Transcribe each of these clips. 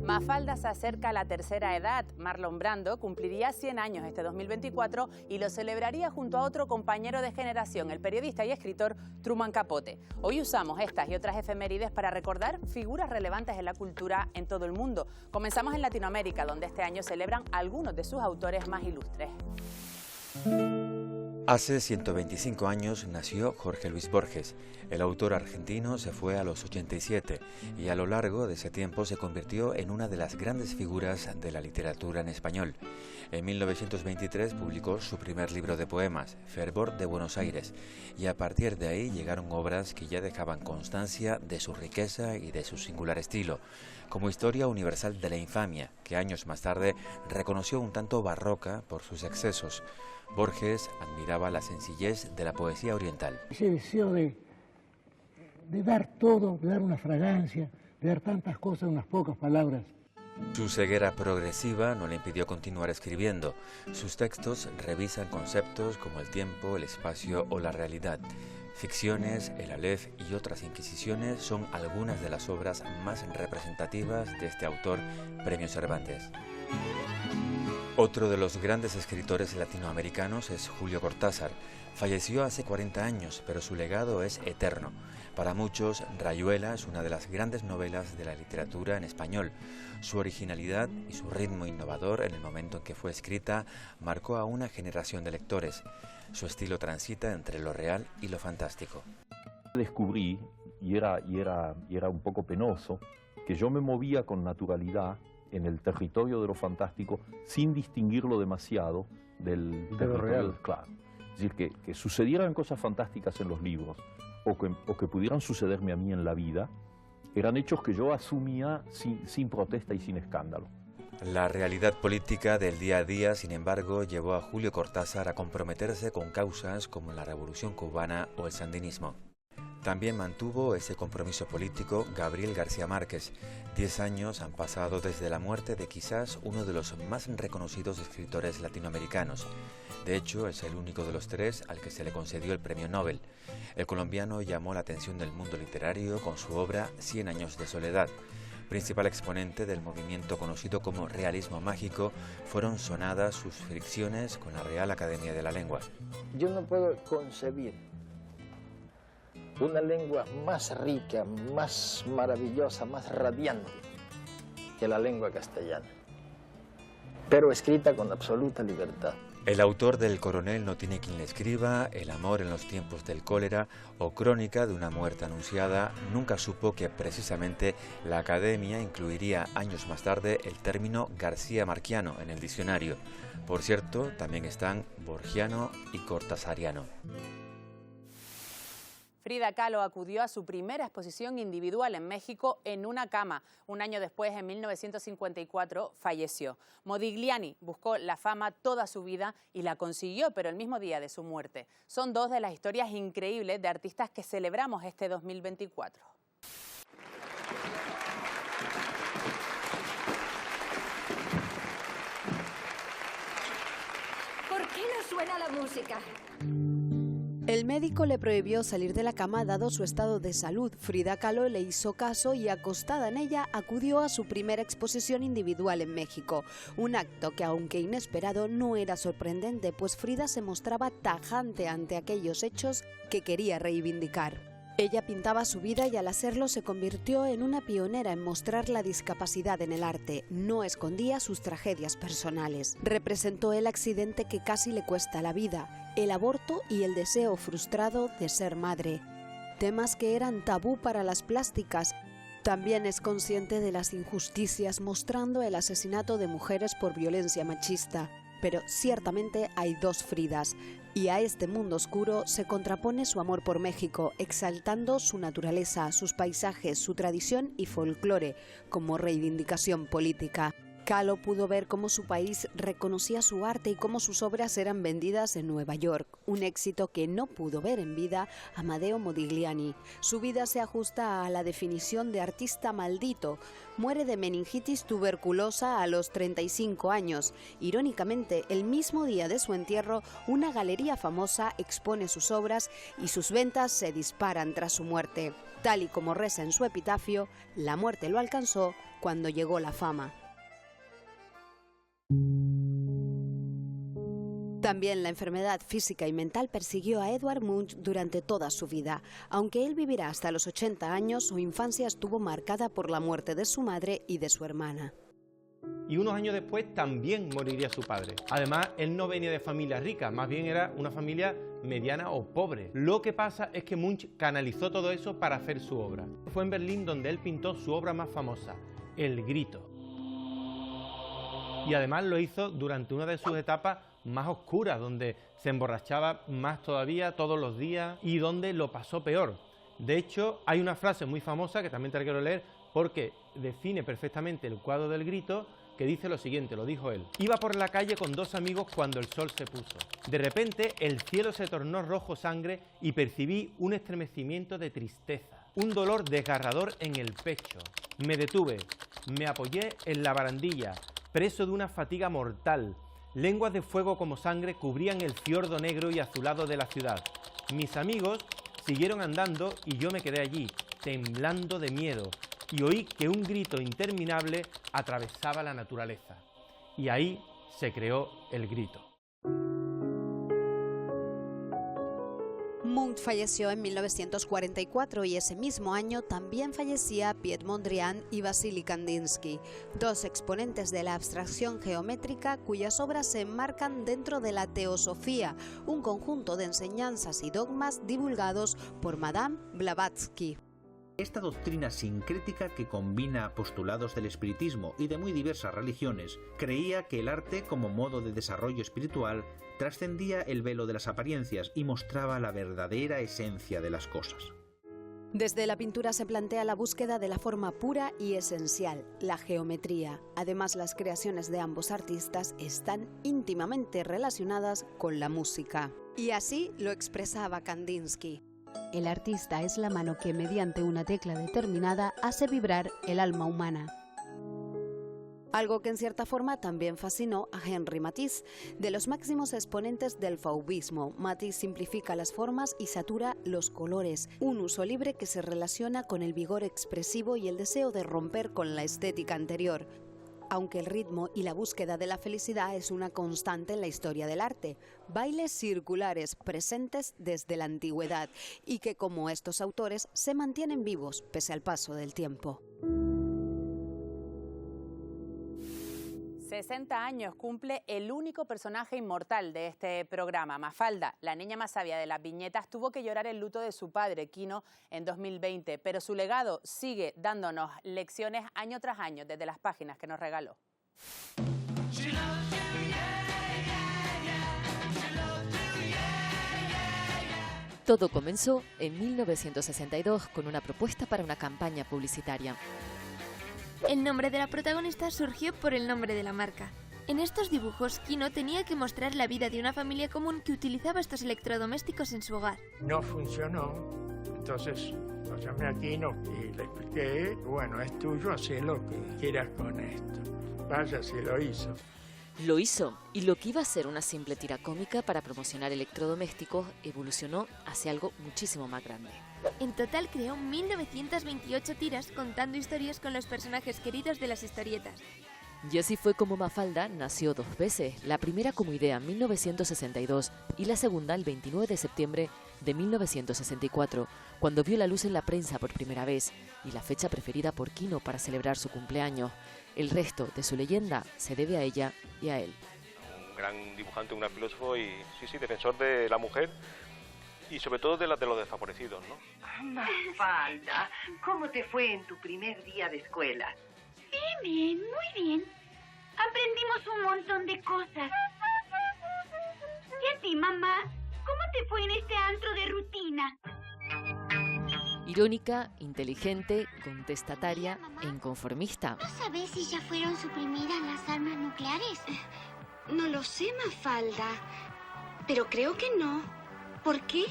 Mafalda se acerca a la tercera edad. Marlon Brando cumpliría 100 años este 2024 y lo celebraría junto a otro compañero de generación, el periodista y escritor Truman Capote. Hoy usamos estas y otras efemérides para recordar figuras relevantes en la cultura en todo el mundo. Comenzamos en Latinoamérica, donde este año celebran algunos de sus autores más ilustres. Hace 125 años nació Jorge Luis Borges. El autor argentino se fue a los 87 y a lo largo de ese tiempo se convirtió en una de las grandes figuras de la literatura en español. En 1923 publicó su primer libro de poemas, Fervor de Buenos Aires, y a partir de ahí llegaron obras que ya dejaban constancia de su riqueza y de su singular estilo, como Historia Universal de la Infamia, que años más tarde reconoció un tanto barroca por sus excesos. Borges admiraba la sencillez de la poesía oriental. Ese deseo de dar todo, de dar una fragancia, de dar tantas cosas en unas pocas palabras. Su ceguera progresiva no le impidió continuar escribiendo. Sus textos revisan conceptos como el tiempo, el espacio o la realidad. Ficciones, el Aleph y otras inquisiciones son algunas de las obras más representativas de este autor, Premio Cervantes. Otro de los grandes escritores latinoamericanos es Julio Cortázar. Falleció hace 40 años, pero su legado es eterno. Para muchos, Rayuela es una de las grandes novelas de la literatura en español. Su originalidad y su ritmo innovador en el momento en que fue escrita marcó a una generación de lectores. Su estilo transita entre lo real y lo fantástico. Descubrí, y era un poco penoso, que yo me movía con naturalidad en el territorio de lo fantástico sin distinguirlo demasiado del territorio real. Claro. Es decir, que sucedieran cosas fantásticas en los libros o que pudieran sucederme a mí en la vida, eran hechos que yo asumía sin protesta y sin escándalo. La realidad política del día a día, sin embargo, llevó a Julio Cortázar a comprometerse con causas como la Revolución Cubana o el sandinismo. También mantuvo ese compromiso político Gabriel García Márquez. 10 años han pasado desde la muerte de quizás uno de los más reconocidos escritores latinoamericanos. De hecho, es el único de los tres al que se le concedió el premio Nobel. El colombiano llamó la atención del mundo literario con su obra 100 años de soledad. Principal exponente del movimiento conocido como realismo mágico, fueron sonadas sus fricciones con la Real Academia de la Lengua. Yo no puedo concebir una lengua más rica, más maravillosa, más radiante que la lengua castellana, pero escrita con absoluta libertad. El autor del Coronel no tiene quien le escriba, El amor en los tiempos del cólera o Crónica de una muerte anunciada nunca supo que precisamente la Academia incluiría años más tarde el término García Marquiano en el diccionario. Por cierto, también están borgiano y cortasariano. Frida Kahlo acudió a su primera exposición individual en México en una cama. Un año después, en 1954, falleció. Modigliani buscó la fama toda su vida y la consiguió, pero el mismo día de su muerte. Son dos de las historias increíbles de artistas que celebramos este 2024. ¿Por qué no suena la música? El médico le prohibió salir de la cama dado su estado de salud. Frida Kahlo le hizo caso y, acostada en ella, acudió a su primera exposición individual en México. Un acto que, aunque inesperado, no era sorprendente, pues Frida se mostraba tajante ante aquellos hechos que quería reivindicar. Ella pintaba su vida y al hacerlo se convirtió en una pionera en mostrar la discapacidad en el arte. No escondía sus tragedias personales. Representó el accidente que casi le cuesta la vida, el aborto y el deseo frustrado de ser madre. Temas que eran tabú para las plásticas. También es consciente de las injusticias, mostrando el asesinato de mujeres por violencia machista. Pero ciertamente hay dos Fridas, y a este mundo oscuro se contrapone su amor por México, exaltando su naturaleza, sus paisajes, su tradición y folclore como reivindicación política. Kahlo pudo ver cómo su país reconocía su arte y cómo sus obras eran vendidas en Nueva York, un éxito que no pudo ver en vida Amadeo Modigliani. Su vida se ajusta a la definición de artista maldito. Muere de meningitis tuberculosa a los 35 años. Irónicamente, el mismo día de su entierro, una galería famosa expone sus obras y sus ventas se disparan tras su muerte. Tal y como reza en su epitafio, la muerte lo alcanzó cuando llegó la fama. También la enfermedad física y mental persiguió a Edvard Munch durante toda su vida. Aunque él vivirá hasta los 80 años, su infancia estuvo marcada por la muerte de su madre y de su hermana. Y unos años después también moriría su padre. Además, él no venía de familia rica, más bien era una familia mediana o pobre. Lo que pasa es que Munch canalizó todo eso para hacer su obra. Fue en Berlín donde él pintó su obra más famosa, El Grito. Y además lo hizo durante una de sus etapas más oscuras, donde se emborrachaba más todavía todos los días y donde lo pasó peor. De hecho, hay una frase muy famosa que también te la quiero leer porque define perfectamente el cuadro del Grito, que dice lo siguiente, lo dijo él: iba por la calle con dos amigos cuando el sol se puso. De repente el cielo se tornó rojo sangre y percibí un estremecimiento de tristeza, un dolor desgarrador en el pecho. Me detuve, me apoyé en la barandilla, preso de una fatiga mortal. Lenguas de fuego como sangre cubrían el fiordo negro y azulado de la ciudad. Mis amigos siguieron andando y yo me quedé allí, temblando de miedo, y oí que un grito interminable atravesaba la naturaleza. Y ahí se creó el grito. Munch falleció en 1944 y ese mismo año también fallecía Piet Mondrian y Vasily Kandinsky, dos exponentes de la abstracción geométrica cuyas obras se enmarcan dentro de la teosofía, un conjunto de enseñanzas y dogmas divulgados por Madame Blavatsky. Esta doctrina sincrética, que combina postulados del espiritismo y de muy diversas religiones, creía que el arte, como modo de desarrollo espiritual, trascendía el velo de las apariencias y mostraba la verdadera esencia de las cosas. Desde la pintura se plantea la búsqueda de la forma pura y esencial, la geometría. Además, las creaciones de ambos artistas están íntimamente relacionadas con la música. Y así lo expresaba Kandinsky. El artista es la mano que, mediante una tecla determinada, hace vibrar el alma humana. Algo que en cierta forma también fascinó a Henri Matisse. De los máximos exponentes del fauvismo, Matisse simplifica las formas y satura los colores, un uso libre que se relaciona con el vigor expresivo y el deseo de romper con la estética anterior. Aunque el ritmo y la búsqueda de la felicidad es una constante en la historia del arte, bailes circulares presentes desde la antigüedad y que, como estos autores, se mantienen vivos pese al paso del tiempo. 60 años cumple el único personaje inmortal de este programa, Mafalda, la niña más sabia de las viñetas. Tuvo que llorar el luto de su padre, Quino, en 2020, pero su legado sigue dándonos lecciones año tras año desde las páginas que nos regaló. Todo comenzó en 1962 con una propuesta para una campaña publicitaria. El nombre de la protagonista surgió por el nombre de la marca. En estos dibujos, Quino tenía que mostrar la vida de una familia común que utilizaba estos electrodomésticos en su hogar. No funcionó, entonces lo llamé a Quino y le expliqué, bueno, es tuyo, haz lo que quieras con esto. Vaya, si lo hizo. Lo hizo, y lo que iba a ser una simple tira cómica para promocionar electrodomésticos evolucionó hacia algo muchísimo más grande. En total creó 1928 tiras contando historias con los personajes queridos de las historietas. Y así fue como Mafalda nació dos veces, la primera como idea en 1962 y la segunda el 29 de septiembre de 1964, cuando vio la luz en la prensa por primera vez y la fecha preferida por Quino para celebrar su cumpleaños. El resto de su leyenda se debe a ella y a él. Un gran dibujante, un gran filósofo y sí, defensor de la mujer y sobre todo de los desfavorecidos, ¿no? Mafalda, ¿cómo te fue en tu primer día de escuela? Bien, muy bien. Aprendimos un montón de cosas. ¿Y a ti, mamá? ¿Cómo te fue en este antro de rutina? Irónica, inteligente, contestataria e inconformista. ¿No sabes si ya fueron suprimidas las armas nucleares? No lo sé, Mafalda, pero creo que no. ¿Por qué?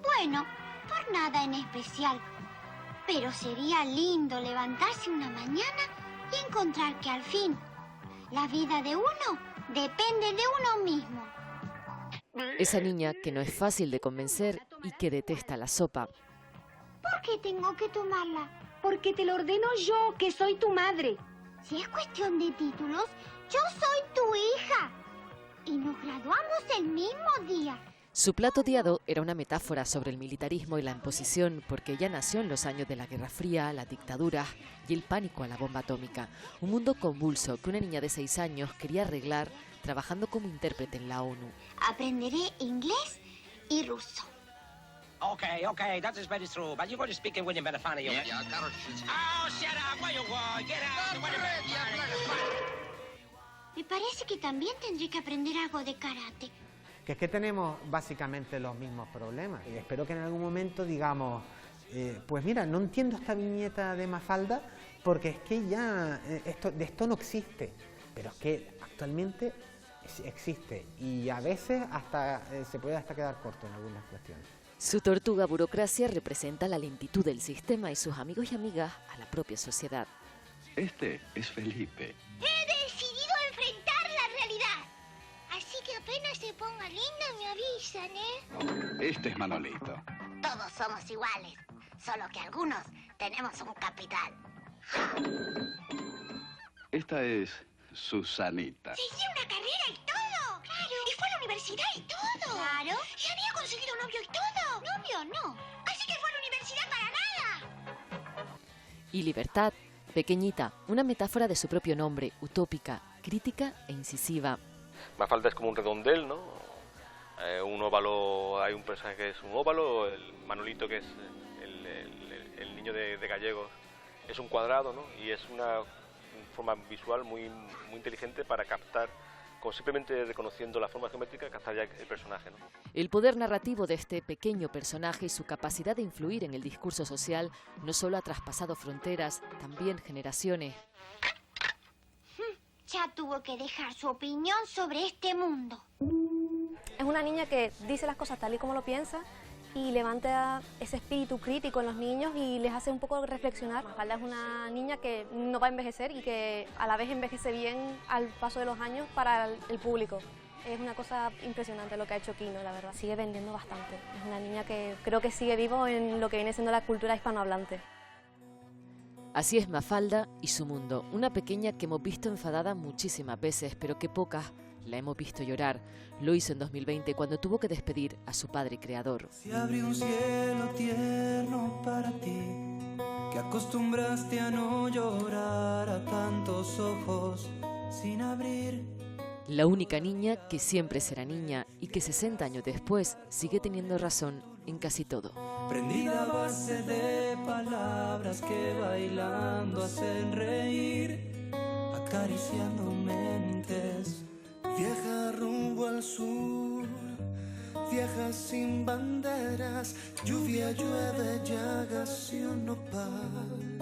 Bueno, por nada en especial. Pero sería lindo levantarse una mañana y encontrar que al fin la vida de uno depende de uno mismo. Esa niña que no es fácil de convencer y que detesta la sopa. ¿Por qué tengo que tomarla? Porque te lo ordeno yo, que soy tu madre. Si es cuestión de títulos, yo soy tu hija. Y nos graduamos el mismo día. Su plato odiado era una metáfora sobre el militarismo y la imposición, porque ella nació en los años de la Guerra Fría, la dictadura y el pánico a la bomba atómica. Un mundo convulso que una niña de 6 años quería arreglar trabajando como intérprete en la ONU. Aprenderé inglés y ruso. Okay, that is very true. But you're going to speak in William Benefani. Yeah, oh, shut up! Where you go? Get out! Me parece que también tendré que aprender algo de karate. Que es que tenemos básicamente los mismos problemas. Y espero que en algún momento digamos, pues mira, no entiendo esta viñeta de Mafalda porque es que ya de esto no existe. Pero es que actualmente existe y a veces hasta se puede hasta quedar corto en algunas cuestiones. Su tortuga burocracia representa la lentitud del sistema y sus amigos y amigas a la propia sociedad. Este es Felipe. He decidido enfrentar la realidad. Así que apenas se ponga linda me avisan, ¿eh? Este es Manolito. Todos somos iguales, solo que algunos tenemos un capital. Esta es Susanita. Seguí una carrera y todo. Claro. Y fue a la universidad y todo. Claro. Y había conseguido novio y todo. Novio no. Así que fue a la universidad para nada. Y libertad, pequeñita, una metáfora de su propio nombre, utópica, crítica e incisiva. Mafalda es como un redondel, ¿no? Un óvalo, hay un personaje que es un óvalo, el Manolito, que es el niño de Gallegos, es un cuadrado, ¿no? Y es una forma visual muy inteligente para captar, con simplemente reconociendo la forma geométrica, captar ya el personaje, ¿no? El poder narrativo de este pequeño personaje y su capacidad de influir en el discurso social no solo ha traspasado fronteras, también generaciones. Ya tuvo que dejar su opinión sobre este mundo. Es una niña que dice las cosas tal y como lo piensa y levanta ese espíritu crítico en los niños y les hace un poco reflexionar. Mafalda es una niña que no va a envejecer y que a la vez envejece bien al paso de los años para el público. Es una cosa impresionante lo que ha hecho Kino, la verdad. Sigue vendiendo bastante. Es una niña que creo que sigue vivo en lo que viene siendo la cultura hispanohablante. Así es Mafalda y su mundo, una pequeña que hemos visto enfadada muchísimas veces, pero que pocas la hemos visto llorar. Lo hizo en 2020 cuando tuvo que despedir a su padre creador. Se abrió un cielo tierno para ti, que acostumbraste a no llorar a tantos ojos sin abrir. La única niña que siempre será niña y que 60 años después sigue teniendo razón en casi todo. Prendida a base de palabras que bailando hacen reír, acariciando mentes. Viaja rumbo al sur, viaja sin banderas, lluvia llueve, llagas y un nopal,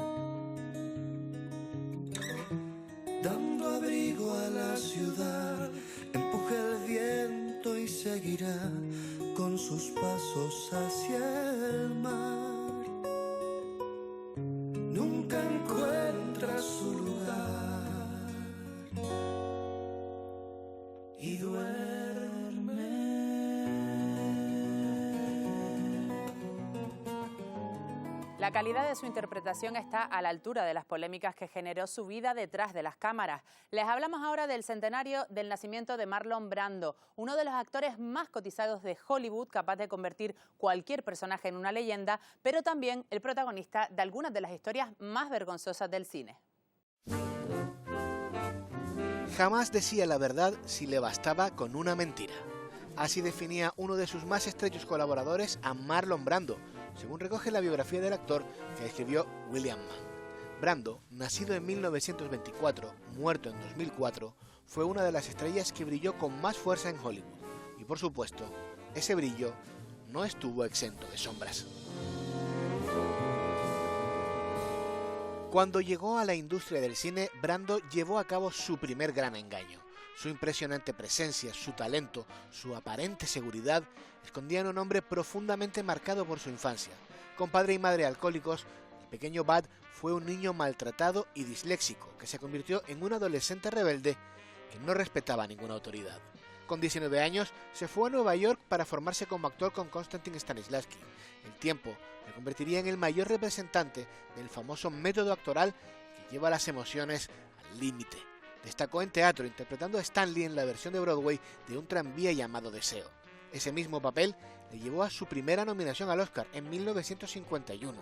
dando abrigo a la ciudad, empuja el viento y seguirá con sus pasos hacia el mar. Nunca encuentra su lugar y duerme. La calidad de su interpretación está a la altura de las polémicas que generó su vida detrás de las cámaras. Les hablamos ahora del centenario del nacimiento de Marlon Brando, uno de los actores más cotizados de Hollywood, capaz de convertir cualquier personaje en una leyenda, pero también el protagonista de algunas de las historias más vergonzosas del cine. Jamás decía la verdad si le bastaba con una mentira. Así definía uno de sus más estrechos colaboradores a Marlon Brando, según recoge la biografía del actor que escribió William Mann. Brando, nacido en 1924, muerto en 2004, fue una de las estrellas que brilló con más fuerza en Hollywood. Y por supuesto, ese brillo no estuvo exento de sombras. Cuando llegó a la industria del cine, Brando llevó a cabo su primer gran engaño. Su impresionante presencia, su talento, su aparente seguridad escondían a un hombre profundamente marcado por su infancia. Con padre y madre alcohólicos, el pequeño Bud fue un niño maltratado y disléxico que se convirtió en un adolescente rebelde que no respetaba ninguna autoridad. Con 19 años se fue a Nueva York para formarse como actor con Konstantin Stanislavski. El tiempo le convertiría en el mayor representante del famoso método actoral que lleva las emociones al límite. Destacó en teatro interpretando a Stanley en la versión de Broadway de Un tranvía llamado Deseo. Ese mismo papel le llevó a su primera nominación al Oscar en 1951.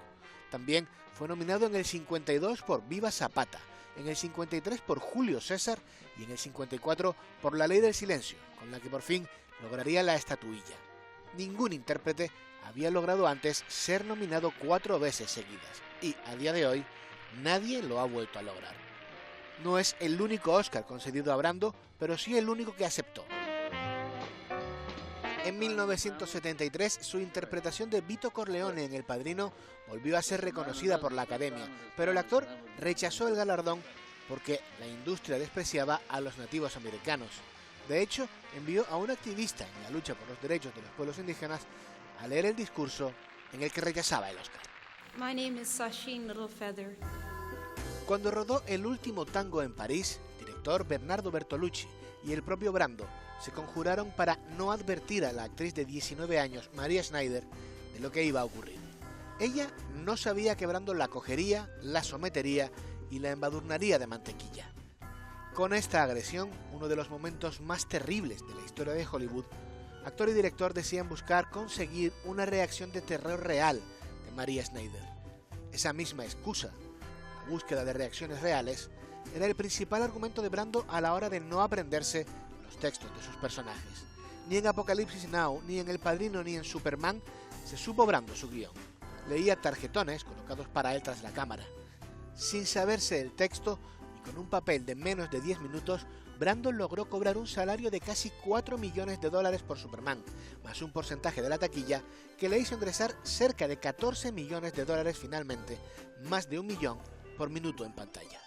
También fue nominado en el 52 por Viva Zapata, en el 53 por Julio César y en el 54 por La Ley del Silencio, con la que por fin lograría la estatuilla. Ningún intérprete había logrado antes ser nominado 4 veces seguidas y, a día de hoy, nadie lo ha vuelto a lograr. No es el único Oscar concedido a Brando, pero sí el único que aceptó. En 1973, su interpretación de Vito Corleone en El Padrino volvió a ser reconocida por la Academia, pero el actor rechazó el galardón porque la industria despreciaba a los nativos americanos. De hecho, envió a un activista en la lucha por los derechos de los pueblos indígenas a leer el discurso en el que rechazaba el Oscar. My name is Sacheen Littlefeather. Cuando rodó El último tango en París, el director Bernardo Bertolucci y el propio Brando se conjuraron para no advertir a la actriz de 19 años, Maria Schneider, de lo que iba a ocurrir. Ella no sabía que Brando la cogería, la sometería y la embadurnaría de mantequilla. Con esta agresión, uno de los momentos más terribles de la historia de Hollywood, actor y director decían buscar conseguir una reacción de terror real de Maria Schneider. Esa misma excusa, la búsqueda de reacciones reales, era el principal argumento de Brando a la hora de no aprenderse los textos de sus personajes. Ni en Apocalipsis Now, ni en El Padrino, ni en Superman se supo Brando su guión. Leía tarjetones colocados para él tras la cámara. Sin saberse el texto y con un papel de menos de 10 minutos, Brando logró cobrar un salario de casi $4 millones por Superman, más un porcentaje de la taquilla que le hizo ingresar cerca de $14 millones finalmente, más de $1 millón por minuto en pantalla.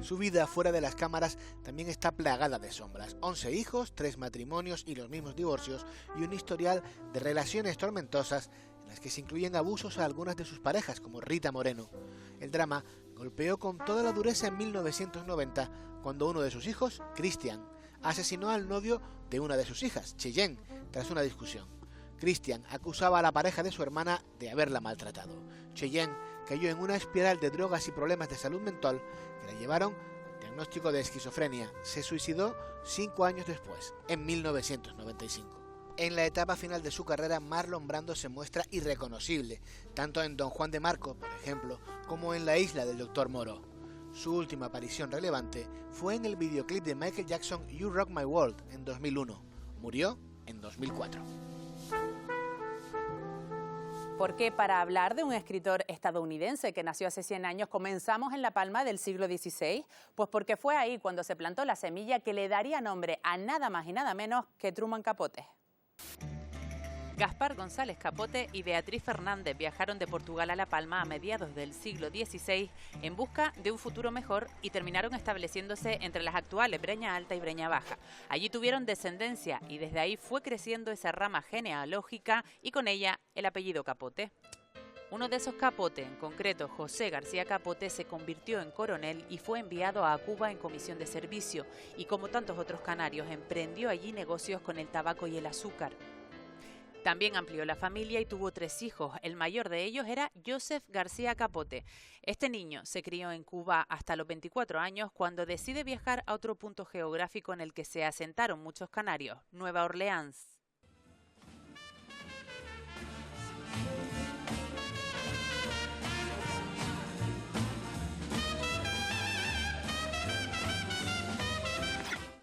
Su vida fuera de las cámaras también está plagada de sombras. 11 hijos, 3 matrimonios y los mismos divorcios, y un historial de relaciones tormentosas en las que se incluyen abusos a algunas de sus parejas, como Rita Moreno. El drama golpeó con toda la dureza en 1990, cuando uno de sus hijos, Christian, asesinó al novio de una de sus hijas, Cheyenne, tras una discusión. Christian acusaba a la pareja de su hermana de haberla maltratado. Cheyenne cayó en una espiral de drogas y problemas de salud mental que la llevaron al diagnóstico de esquizofrenia. Se suicidó 5 años después, en 1995. En la etapa final de su carrera, Marlon Brando se muestra irreconocible, tanto en Don Juan de Marco, por ejemplo, como en La isla del Dr. Moreau. Su última aparición relevante fue en el videoclip de Michael Jackson You Rock My World en 2001. Murió en 2004. Porque para hablar de un escritor estadounidense que nació hace 100 años, comenzamos en La Palma del siglo XVI, pues porque fue ahí cuando se plantó la semilla que le daría nombre a nada más y nada menos que Truman Capote. Gaspar González Capote y Beatriz Fernández viajaron de Portugal a La Palma a mediados del siglo XVI en busca de un futuro mejor y terminaron estableciéndose entre las actuales Breña Alta y Breña Baja. Allí tuvieron descendencia y desde ahí fue creciendo esa rama genealógica y con ella el apellido Capote. Uno de esos Capote, en concreto José García Capote, se convirtió en coronel y fue enviado a Cuba en comisión de servicio y, como tantos otros canarios, emprendió allí negocios con el tabaco y el azúcar. También amplió la familia y tuvo 3 hijos. El mayor de ellos era Joseph García Capote. Este niño se crió en Cuba hasta los 24 años cuando decide viajar a otro punto geográfico en el que se asentaron muchos canarios, Nueva Orleans.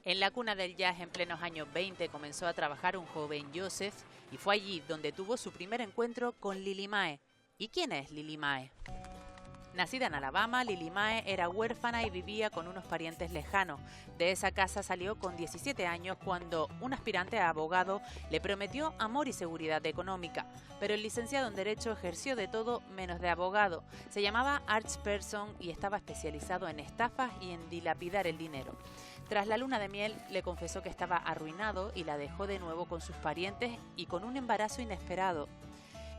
En la cuna del jazz en plenos años 20 comenzó a trabajar un joven Joseph y fue allí donde tuvo su primer encuentro con Lily Mae. ¿Y quién es Lily Mae? Nacida en Alabama, Lily Mae era huérfana y vivía con unos parientes lejanos. De esa casa salió con 17 años cuando un aspirante a abogado le prometió amor y seguridad económica. Pero el licenciado en Derecho ejerció de todo menos de abogado. Se llamaba Arch Person y estaba especializado en estafas y en dilapidar el dinero. Tras la luna de miel, le confesó que estaba arruinado y la dejó de nuevo con sus parientes y con un embarazo inesperado.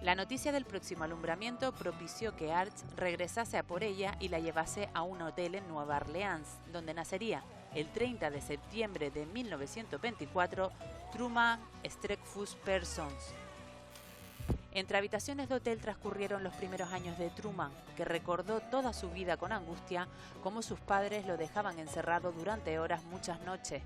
La noticia del próximo alumbramiento propició que Arch regresase a por ella y la llevase a un hotel en Nueva Orleans, donde nacería el 30 de septiembre de 1924 Truman Streckfus Persons. Entre habitaciones de hotel transcurrieron los primeros años de Truman, que recordó toda su vida con angustia cómo sus padres lo dejaban encerrado durante horas muchas noches.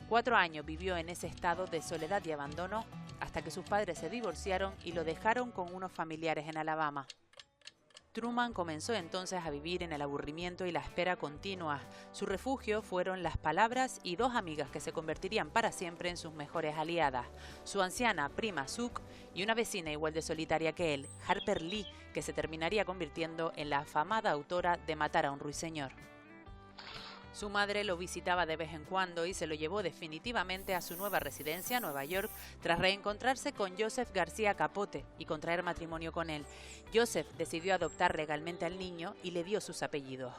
4 años vivió en ese estado de soledad y abandono hasta que sus padres se divorciaron y lo dejaron con unos familiares en Alabama. Truman comenzó entonces a vivir en el aburrimiento y la espera continua. Su refugio fueron las palabras y 2 amigas que se convertirían para siempre en sus mejores aliadas. Su anciana prima Suk y una vecina igual de solitaria que él, Harper Lee, que se terminaría convirtiendo en la afamada autora de Matar a un ruiseñor. Su madre lo visitaba de vez en cuando y se lo llevó definitivamente a su nueva residencia, Nueva York, tras reencontrarse con Joseph García Capote y contraer matrimonio con él. Joseph decidió adoptar legalmente al niño y le dio sus apellidos.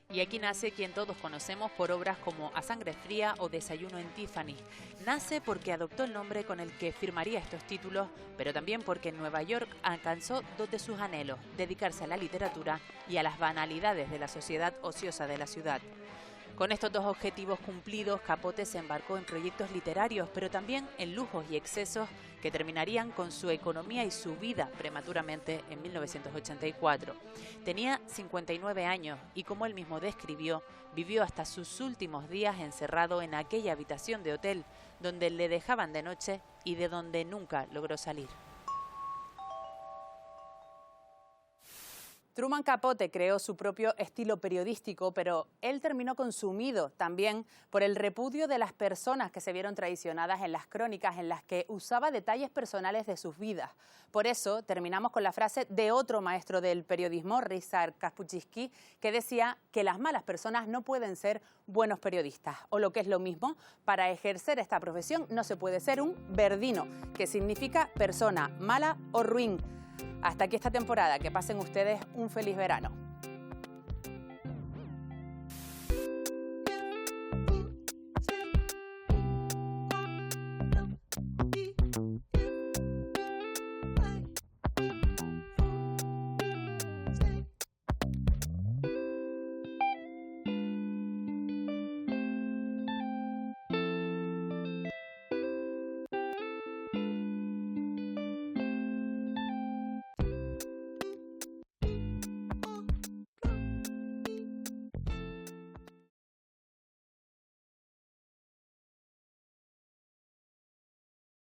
Y aquí nace quien todos conocemos por obras como A Sangre Fría o Desayuno en Tiffany. Nace porque adoptó el nombre con el que firmaría estos títulos, pero también porque en Nueva York alcanzó 2 de sus anhelos: dedicarse a la literatura y a las banalidades de la sociedad ociosa de la ciudad. Con estos 2 objetivos cumplidos, Capote se embarcó en proyectos literarios, pero también en lujos y excesos que terminarían con su economía y su vida prematuramente en 1984. Tenía 59 años y, como él mismo describió, vivió hasta sus últimos días encerrado en aquella habitación de hotel donde le dejaban de noche y de donde nunca logró salir. Truman Capote creó su propio estilo periodístico, pero él terminó consumido también por el repudio de las personas que se vieron traicionadas en las crónicas en las que usaba detalles personales de sus vidas. Por eso terminamos con la frase de otro maestro del periodismo, Ryszard Kapuscinski, que decía que las malas personas no pueden ser buenos periodistas. O lo que es lo mismo, para ejercer esta profesión no se puede ser un verdino, que significa persona mala o ruin. Hasta aquí esta temporada. Que pasen ustedes un feliz verano.